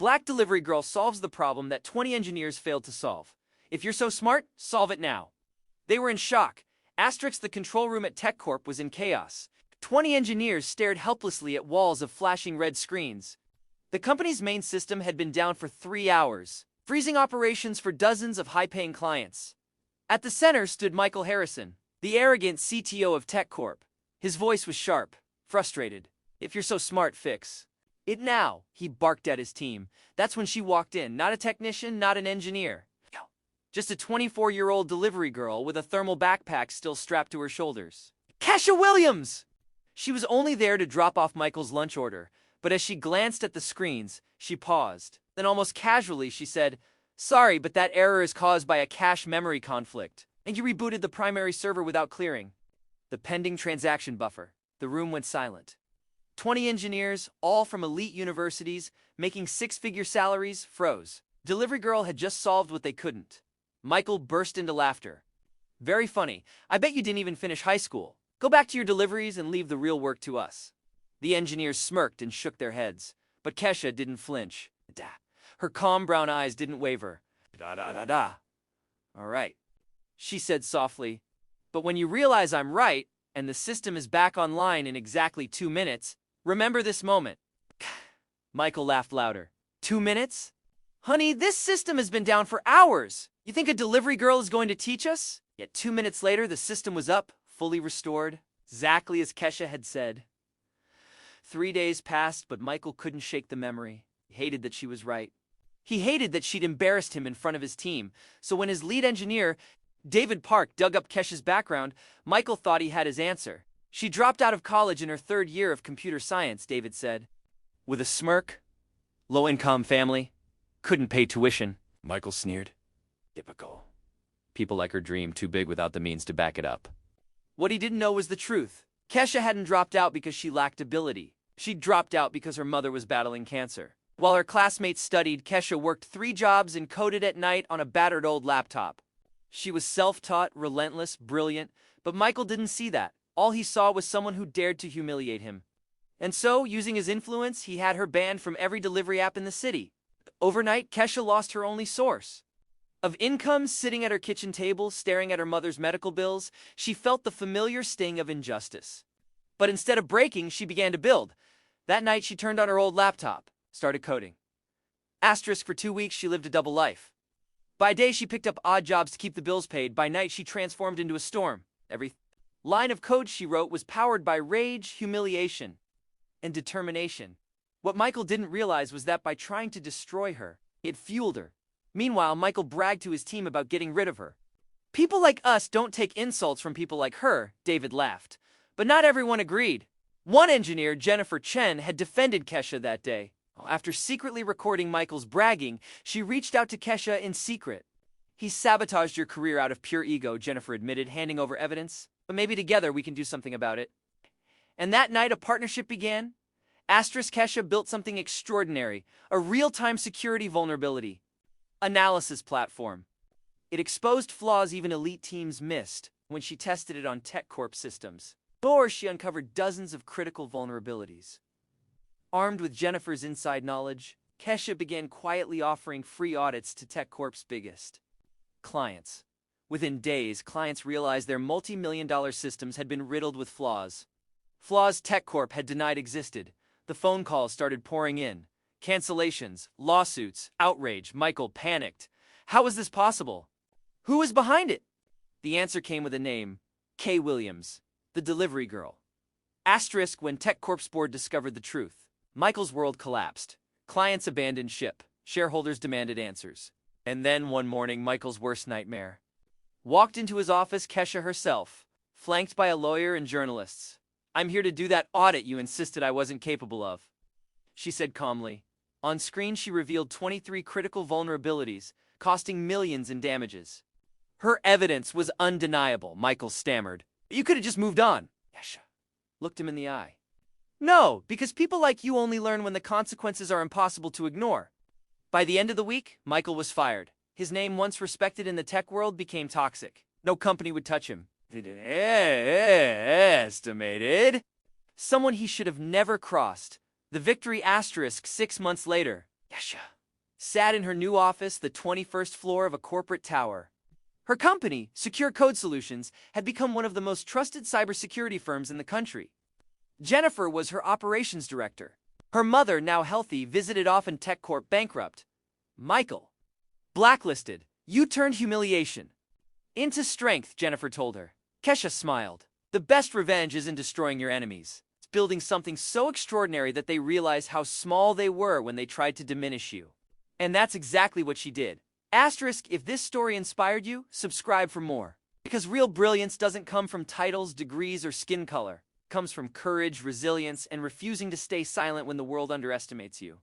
Black delivery girl solves the problem that 20 engineers failed to solve. If you're so smart, solve it now. They were in shock. The control room at Tech Corp was in chaos. 20 engineers stared helplessly at walls of flashing red screens. The company's main system had been down for 3 hours, freezing operations for dozens of high-paying clients. At the center stood Michael Harrison, the arrogant CTO of Tech Corp. His voice was sharp, frustrated. If you're so smart, fix it now, he barked at his team. That's when she walked in, not a technician, not an engineer. Just a 24-year-old delivery girl with a thermal backpack still strapped to her shoulders. Kesha Williams! She was only there to drop off Michael's lunch order, but as she glanced at the screens, she paused. Then almost casually she said, "Sorry, but that error is caused by a cache memory conflict, and you rebooted the primary server without clearing the pending transaction buffer." The room went silent. 20 engineers, all from elite universities, making six-figure salaries, froze. Delivery girl had just solved what they couldn't. Michael burst into laughter. "Very funny. I bet you didn't even finish high school. Go back to your deliveries and leave the real work to us." The engineers smirked and shook their heads, but Kesha didn't flinch. Her calm brown eyes didn't waver. "All right," she said softly. "But when you realize I'm right, and the system is back online in exactly 2 minutes, remember this moment." Michael laughed louder. 2 minutes? Honey, this system has been down for hours. You think a delivery girl is going to teach us? Yet 2 minutes later, the system was up, fully restored, exactly as Kesha had said. 3 days passed, but Michael couldn't shake the memory. He hated that she was right. He hated that she'd embarrassed him in front of his team. So when his lead engineer, David Park, dug up Kesha's background, Michael thought he had his answer. "She dropped out of college in her 3rd year of computer science," David said. With a smirk. "Low-income family. Couldn't pay tuition." Michael sneered. "Typical. People like her dream too big without the means to back it up." What he didn't know was the truth. Kesha hadn't dropped out because she lacked ability. She'd dropped out because her mother was battling cancer. While her classmates studied, Kesha worked 3 jobs and coded at night on a battered old laptop. She was self-taught, relentless, brilliant, but Michael didn't see that. All he saw was someone who dared to humiliate him. And so, using his influence, he had her banned from every delivery app in the city. Overnight, Kesha lost her only source of income. Sitting at her kitchen table, staring at her mother's medical bills, she felt the familiar sting of injustice. But instead of breaking, she began to build. That night, she turned on her old laptop, started coding. For 2 weeks, she lived a double life. By day, she picked up odd jobs to keep the bills paid. By night, she transformed into a storm. Every line of code she wrote was powered by rage, humiliation, and determination. What Michael didn't realize was that by trying to destroy her, it fueled her. Meanwhile, Michael bragged to his team about getting rid of her. "People like us don't take insults from people like her," David laughed. But not everyone agreed. One engineer, Jennifer Chen, had defended Kesha that day. After secretly recording Michael's bragging, she reached out to Kesha in secret. "He sabotaged your career out of pure ego," Jennifer admitted, handing over evidence. "But maybe together we can do something about it." And that night a partnership began. Kesha built something extraordinary, a real-time security vulnerability analysis platform. It exposed flaws even elite teams missed when she tested it on Tech Corp systems. Or she uncovered dozens of critical vulnerabilities. Armed with Jennifer's inside knowledge, Kesha began quietly offering free audits to Tech Corp's biggest clients. Within days, clients realized their multi-million-dollar systems had been riddled with flaws. Flaws Tech Corp had denied existed. The phone calls started pouring in. Cancellations, lawsuits, outrage. Michael panicked. How was this possible? Who was behind it? The answer came with a name: Kesha Williams, the delivery girl. When Tech Corp's board discovered the truth, Michael's world collapsed. Clients abandoned ship. Shareholders demanded answers. And then one morning, Michael's worst nightmare walked into his office. Kesha herself, flanked by a lawyer and journalists. "I'm here to do that audit you insisted I wasn't capable of," she said calmly. On screen, she revealed 23 critical vulnerabilities, costing millions in damages. Her evidence was undeniable, Michael stammered. "You could have just moved on." Kesha looked him in the eye. "No, because people like you only learn when the consequences are impossible to ignore." By the end of the week, Michael was fired. His name, once respected in the tech world, became toxic. No company would touch him. Estimated. Someone he should have never crossed. The victory 6 months later. Kesha sat in her new office, the 21st floor of a corporate tower. Her company, Secure Code Solutions, had become one of the most trusted cybersecurity firms in the country. Jennifer was her operations director. Her mother, now healthy, visited often Tech Corp bankrupt. Michael. Blacklisted. You turned humiliation into strength, Jennifer told her. Kesha smiled. The best revenge isn't destroying your enemies. It's building something so extraordinary that they realize how small they were when they tried to diminish you. And that's exactly what she did. Asterisk, if this story inspired you, subscribe for more. Because real brilliance doesn't come from titles, degrees, or skin color. It comes from courage, resilience, and refusing to stay silent when the world underestimates you.